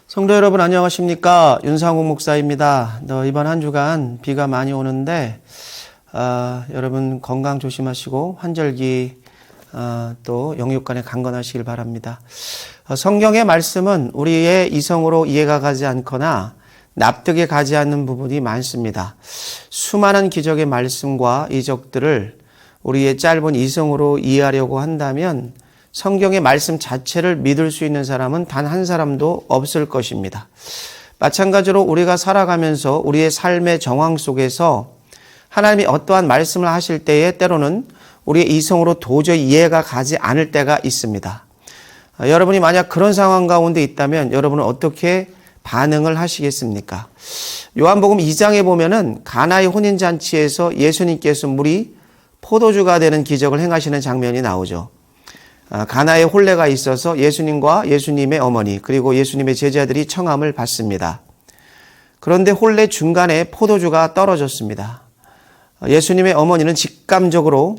성도 여러분 안녕하십니까? 윤상욱 목사입니다. 이번 한 주간 비가 많이 오는데 여러분 건강 조심하시고 환절기 또 영육간에 강건하시길 바랍니다. 성경의 말씀은 우리의 이성으로 이해가 가지 않거나 납득에 가지 않는 부분이 많습니다. 수많은 기적의 말씀과 이적들을 우리의 짧은 이성으로 이해하려고 한다면 성경의 말씀 자체를 믿을 수 있는 사람은 단 한 사람도 없을 것입니다. 마찬가지로 우리가 살아가면서 우리의 삶의 정황 속에서 하나님이 어떠한 말씀을 하실 때에 때로는 우리의 이성으로 도저히 이해가 가지 않을 때가 있습니다. 여러분이 만약 그런 상황 가운데 있다면 여러분은 어떻게 반응을 하시겠습니까? 요한복음 2장에 보면은 가나의 혼인잔치에서 예수님께서 물이 포도주가 되는 기적을 행하시는 장면이 나오죠. 가나에 혼례가 있어서 예수님과 예수님의 어머니 그리고 예수님의 제자들이 청함을 받습니다. 그런데 혼례 중간에 포도주가 떨어졌습니다. 예수님의 어머니는 직감적으로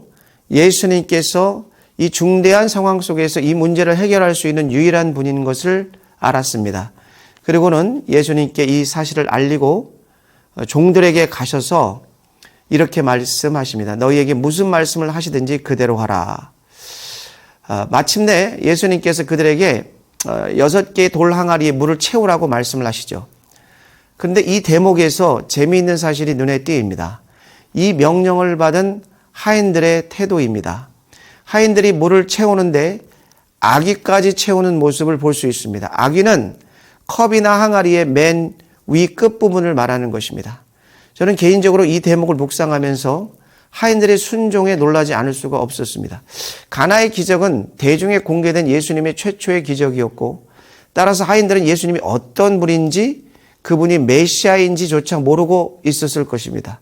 예수님께서 이 중대한 상황 속에서 이 문제를 해결할 수 있는 유일한 분인 것을 알았습니다. 그리고는 예수님께 이 사실을 알리고 종들에게 가셔서 이렇게 말씀하십니다. 너희에게 무슨 말씀을 하시든지 그대로 하라. 마침내 예수님께서 그들에게 6개의 돌 항아리에 물을 채우라고 말씀을 하시죠. 그런데 이 대목에서 재미있는 사실이 눈에 띄입니다. 이 명령을 받은 하인들의 태도입니다. 하인들이 물을 채우는데 아기까지 채우는 모습을 볼 수 있습니다. 아기는 컵이나 항아리의 맨 위 끝부분을 말하는 것입니다. 저는 개인적으로 이 대목을 묵상하면서 하인들의 순종에 놀라지 않을 수가 없었습니다. 가나의 기적은 대중에 공개된 예수님의 최초의 기적이었고 따라서 하인들은 예수님이 어떤 분인지 그분이 메시아인지조차 모르고 있었을 것입니다.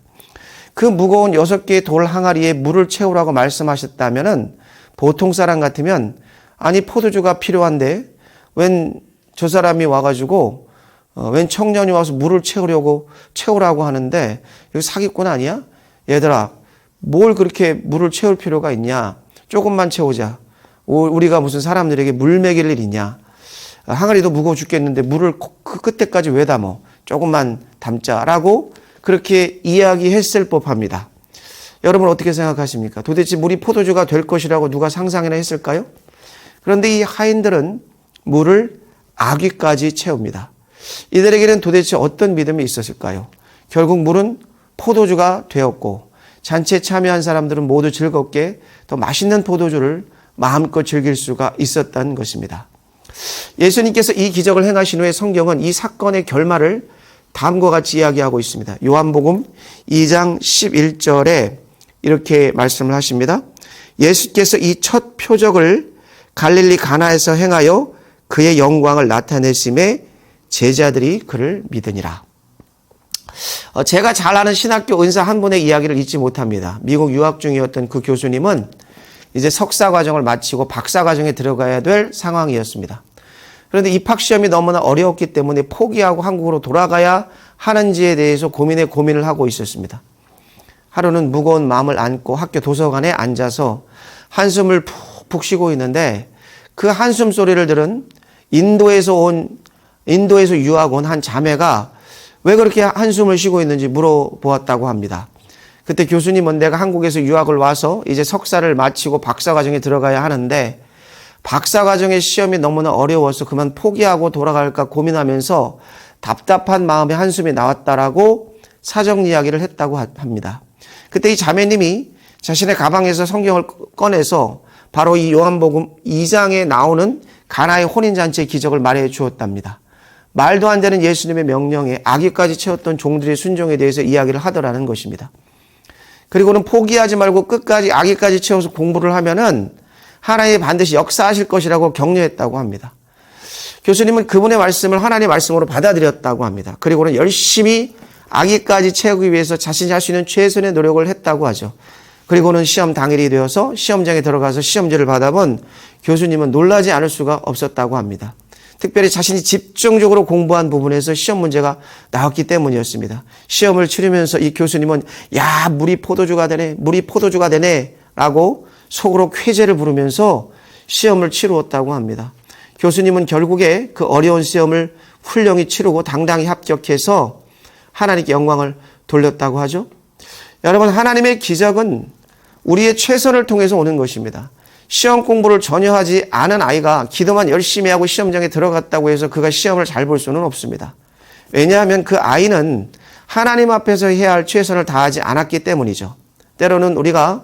그 무거운 6개의 돌 항아리에 물을 채우라고 말씀하셨다면 보통 사람 같으면 아니 포도주가 필요한데 웬 저 사람이 와가지고 웬 청년이 와서 물을 채우라고 하는데 이거 사기꾼 아니야? 얘들아 뭘 그렇게 물을 채울 필요가 있냐? 조금만 채우자. 우리가 무슨 사람들에게 물 먹일 일 있냐? 항아리도 무거워 죽겠는데 물을 그 끝에까지 왜 담어? 조금만 담자라고 그렇게 이야기했을 법합니다. 여러분 어떻게 생각하십니까? 도대체 물이 포도주가 될 것이라고 누가 상상이나 했을까요? 그런데 이 하인들은 물을 아귀까지 채웁니다. 이들에게는 도대체 어떤 믿음이 있었을까요? 결국 물은 포도주가 되었고 잔치에 참여한 사람들은 모두 즐겁게 더 맛있는 포도주를 마음껏 즐길 수가 있었던 것입니다. 예수님께서 이 기적을 행하신 후에 성경은 이 사건의 결말을 다음과 같이 이야기하고 있습니다. 요한복음 2장 11절에 이렇게 말씀을 하십니다. 예수께서 이 첫 표적을 갈릴리 가나에서 행하여 그의 영광을 나타내심에 제자들이 그를 믿으니라. 제가 잘 아는 신학교 은사 한 분의 이야기를 잊지 못합니다. 미국 유학 중이었던 그 교수님은 이제 석사 과정을 마치고 박사 과정에 들어가야 될 상황이었습니다. 그런데 입학시험이 너무나 어려웠기 때문에 포기하고 한국으로 돌아가야 하는지에 대해서 고민을 하고 있었습니다. 하루는 무거운 마음을 안고 학교 도서관에 앉아서 한숨을 푹푹 쉬고 있는데 그 한숨 소리를 들은 인도에서 유학 온 한 자매가 왜 그렇게 한숨을 쉬고 있는지 물어보았다고 합니다. 그때 교수님은 내가 한국에서 유학을 와서 이제 석사를 마치고 박사 과정에 들어가야 하는데 박사 과정의 시험이 너무나 어려워서 그만 포기하고 돌아갈까 고민하면서 답답한 마음에 한숨이 나왔다라고 사정 이야기를 했다고 합니다. 그때 이 자매님이 자신의 가방에서 성경을 꺼내서 바로 이 요한복음 2장에 나오는 가나의 혼인잔치의 기적을 말해 주었답니다. 말도 안 되는 예수님의 명령에 아기까지 채웠던 종들의 순종에 대해서 이야기를 하더라는 것입니다. 그리고는 포기하지 말고 끝까지 아기까지 채워서 공부를 하면은 하나님이 반드시 역사하실 것이라고 격려했다고 합니다. 교수님은 그분의 말씀을 하나님의 말씀으로 받아들였다고 합니다. 그리고는 열심히 아기까지 채우기 위해서 자신이 할 수 있는 최선의 노력을 했다고 하죠. 그리고는 시험 당일이 되어서 시험장에 들어가서 시험지를 받아본 교수님은 놀라지 않을 수가 없었다고 합니다. 특별히 자신이 집중적으로 공부한 부분에서 시험 문제가 나왔기 때문이었습니다. 시험을 치르면서 이 교수님은 야, 물이 포도주가 되네, 물이 포도주가 되네 라고 속으로 쾌재를 부르면서 시험을 치루었다고 합니다. 교수님은 결국에 그 어려운 시험을 훌륭히 치르고 당당히 합격해서 하나님께 영광을 돌렸다고 하죠. 여러분, 하나님의 기적은 우리의 최선을 통해서 오는 것입니다. 시험 공부를 전혀 하지 않은 아이가 기도만 열심히 하고 시험장에 들어갔다고 해서 그가 시험을 잘 볼 수는 없습니다. 왜냐하면 그 아이는 하나님 앞에서 해야 할 최선을 다하지 않았기 때문이죠. 때로는 우리가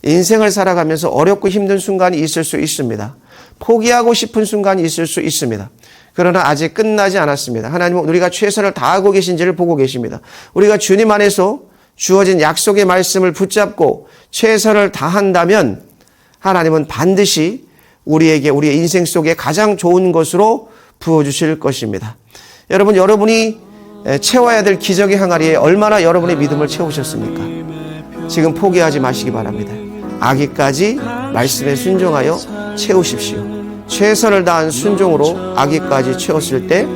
인생을 살아가면서 어렵고 힘든 순간이 있을 수 있습니다. 포기하고 싶은 순간이 있을 수 있습니다. 그러나 아직 끝나지 않았습니다. 하나님은 우리가 최선을 다하고 계신지를 보고 계십니다. 우리가 주님 안에서 주어진 약속의 말씀을 붙잡고 최선을 다한다면 하나님은 반드시 우리에게 우리의 인생 속에 가장 좋은 것으로 부어주실 것입니다. 여러분, 여러분이 채워야 될 기적의 항아리에 얼마나 여러분의 믿음을 채우셨습니까? 지금 포기하지 마시기 바랍니다. 아기까지 말씀에 순종하여 채우십시오. 최선을 다한 순종으로 아기까지 채웠을 때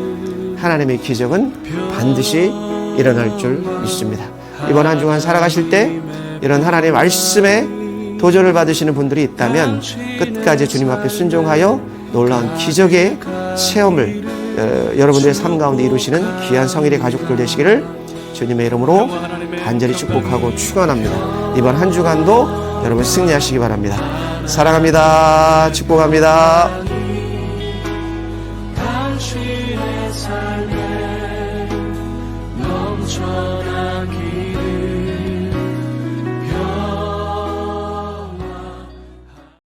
하나님의 기적은 반드시 일어날 줄 믿습니다. 이번 한 주간 살아가실 때 이런 하나님의 말씀에 도전을 받으시는 분들이 있다면 끝까지 주님 앞에 순종하여 놀라운 기적의 체험을 여러분들의 삶 가운데 이루시는 귀한 성일의 가족들 되시기를 주님의 이름으로 간절히 축복하고 축원합니다. 이번 한 주간도 여러분 승리하시기 바랍니다. 사랑합니다. 축복합니다.